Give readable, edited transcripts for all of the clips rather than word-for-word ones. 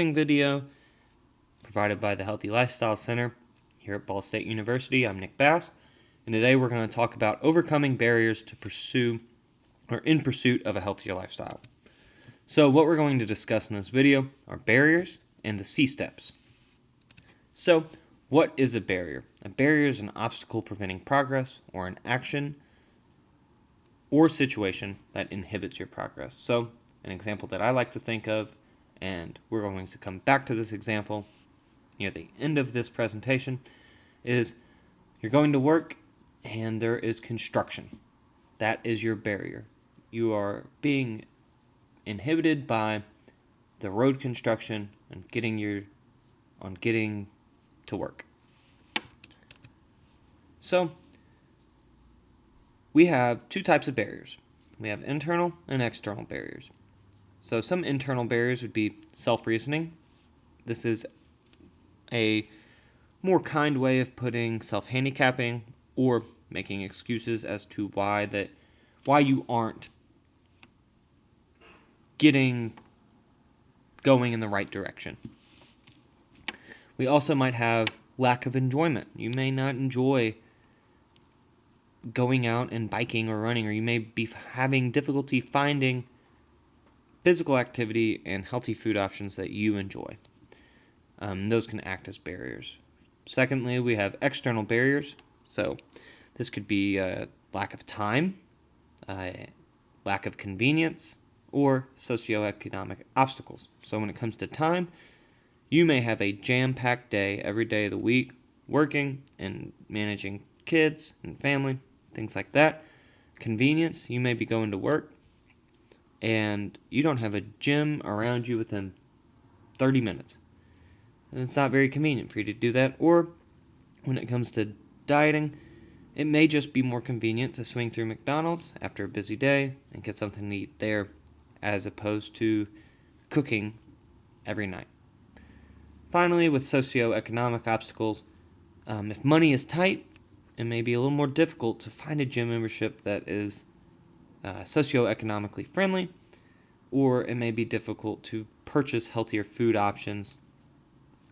Video provided by the Healthy Lifestyle Center here at Ball State University. I'm Nick Bass, and today we're going to talk about overcoming barriers to pursue or in pursuit of a healthier lifestyle. So what we're going to discuss in this video are barriers and the C steps. So what is a barrier? A barrier is an obstacle preventing progress or an action or situation that inhibits your progress. So an example that I like to think of, and we're going to come back to this example near the end of this presentation, is you're going to work and there is construction. That is your barrier. You are being inhibited by the road construction and getting to work. So we have two types of barriers. We have internal and external barriers. So some internal barriers would be self-reasoning. This is a more kind way of putting self-handicapping or making excuses as to why you aren't going in the right direction. We also might have lack of enjoyment. You may not enjoy going out and biking or running, or you may be having difficulty finding physical activity and healthy food options that you enjoy. Those can act as barriers. Secondly, we have external barriers. So this could be lack of time, lack of convenience, or socioeconomic obstacles. So when it comes to time, you may have a jam-packed day every day of the week, working and managing kids and family, things like that. Convenience, you may be going to work and you don't have a gym around you within 30 minutes. And it's not very convenient for you to do that. Or when it comes to dieting, it may just be more convenient to swing through McDonald's after a busy day and get something to eat there as opposed to cooking every night. Finally, with socioeconomic obstacles, if money is tight, it may be a little more difficult to find a gym membership that is socioeconomically friendly, or it may be difficult to purchase healthier food options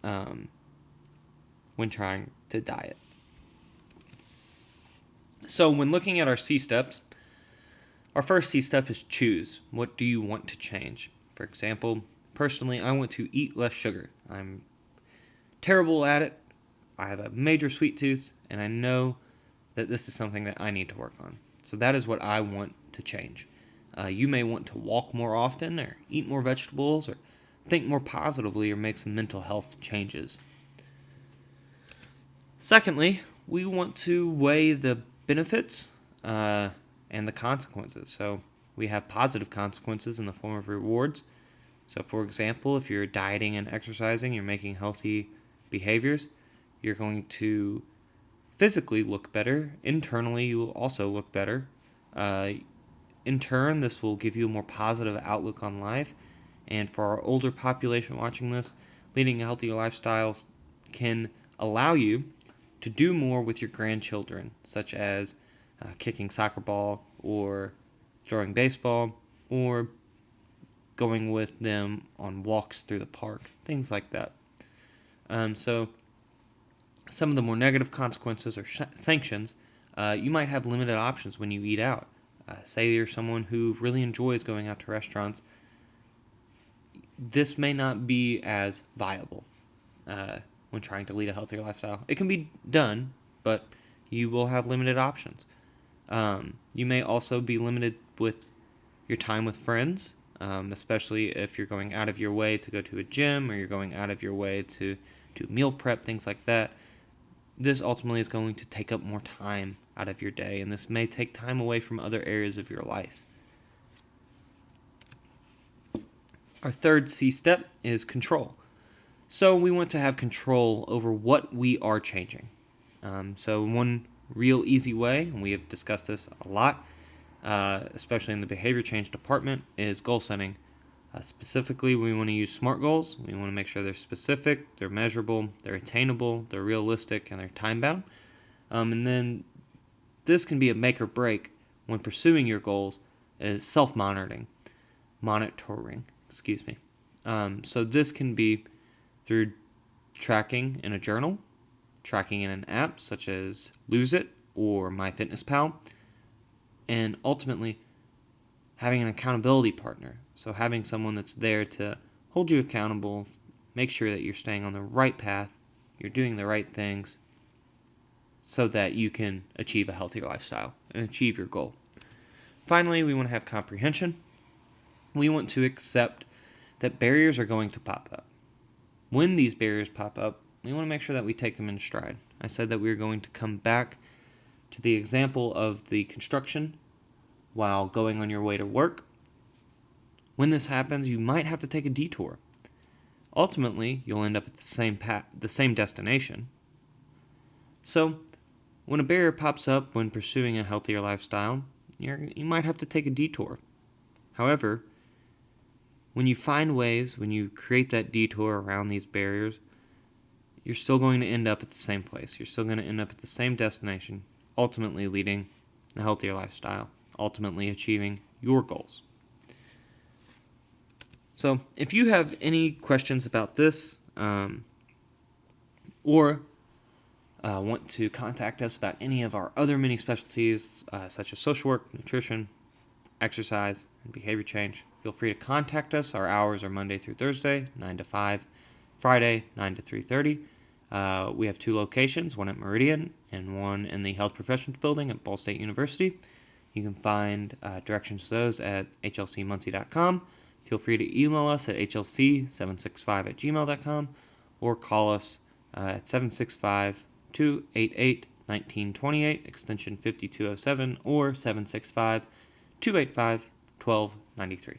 when trying to diet. So when looking at our C steps, our first C step is choose. What do you want to change? For example, personally, I want to eat less sugar. I'm terrible at it. I have a major sweet tooth, and I know that this is something that I need to work on. So that is what I want to change. You may want to walk more often, or eat more vegetables, or think more positively, or make some mental health changes. Secondly, we want to weigh the benefits and the consequences. So we have positive consequences in the form of rewards. So for example, if you're dieting and exercising, you're making healthy behaviors, you're going to physically look better. Internally, you will also look better. In turn, this will give you a more positive outlook on life. And for our older population watching this, leading a healthier lifestyle can allow you to do more with your grandchildren, such as kicking soccer ball or throwing baseball, or going with them on walks through the park, things like that. So some of the more negative consequences or sanctions, you might have limited options when you eat out. Say you're someone who really enjoys going out to restaurants. This may not be as viable when trying to lead a healthier lifestyle. It can be done, but you will have limited options. You may also be limited with your time with friends, especially if you're going out of your way to go to a gym, or you're going out of your way to do meal prep, things like that. This ultimately is going to take up more time out of your day, and this may take time away from other areas of your life. Our third C step is control. So we want to have control over what we are changing. So one real easy way, and we have discussed this a lot, especially in the behavior change department, is goal setting. Specifically, we want to use SMART goals. We want to make sure they're specific, they're measurable, they're attainable, they're realistic, and they're time-bound. And then this can be a make or break when pursuing your goals is self-monitoring. So this can be through tracking in a journal, tracking in an app such as Lose It or MyFitnessPal, and ultimately having an accountability partner. So having someone that's there to hold you accountable, make sure that you're staying on the right path, you're doing the right things, so that you can achieve a healthier lifestyle and achieve your goal. Finally, we want to have comprehension. We want to accept that barriers are going to pop up. When these barriers pop up, we want to make sure that we take them in stride. I said that we are going to come back to the example of the construction while going on your way to work. When this happens, you might have to take a detour. Ultimately, you'll end up at the same destination. So, when a barrier pops up when pursuing a healthier lifestyle, you might have to take a detour. However, when you find ways, when you create that detour around these barriers, you're still going to end up at the same place. You're still going to end up at the same destination, ultimately leading a healthier lifestyle, ultimately achieving your goals. So if you have any questions about this, or want to contact us about any of our other many specialties, such as social work, nutrition, exercise, and behavior change, feel free to contact us. Our hours are Monday through Thursday, 9 to 5, Friday, 9 to 3:30. We have 2 locations, one at Meridian and one in the Health Professions Building at Ball State University. You can find directions to those at hlcmuncie.com. Feel free to email us at hlc765@gmail.com or call us at 765-288-1928, extension 5207, or 765-285-1293.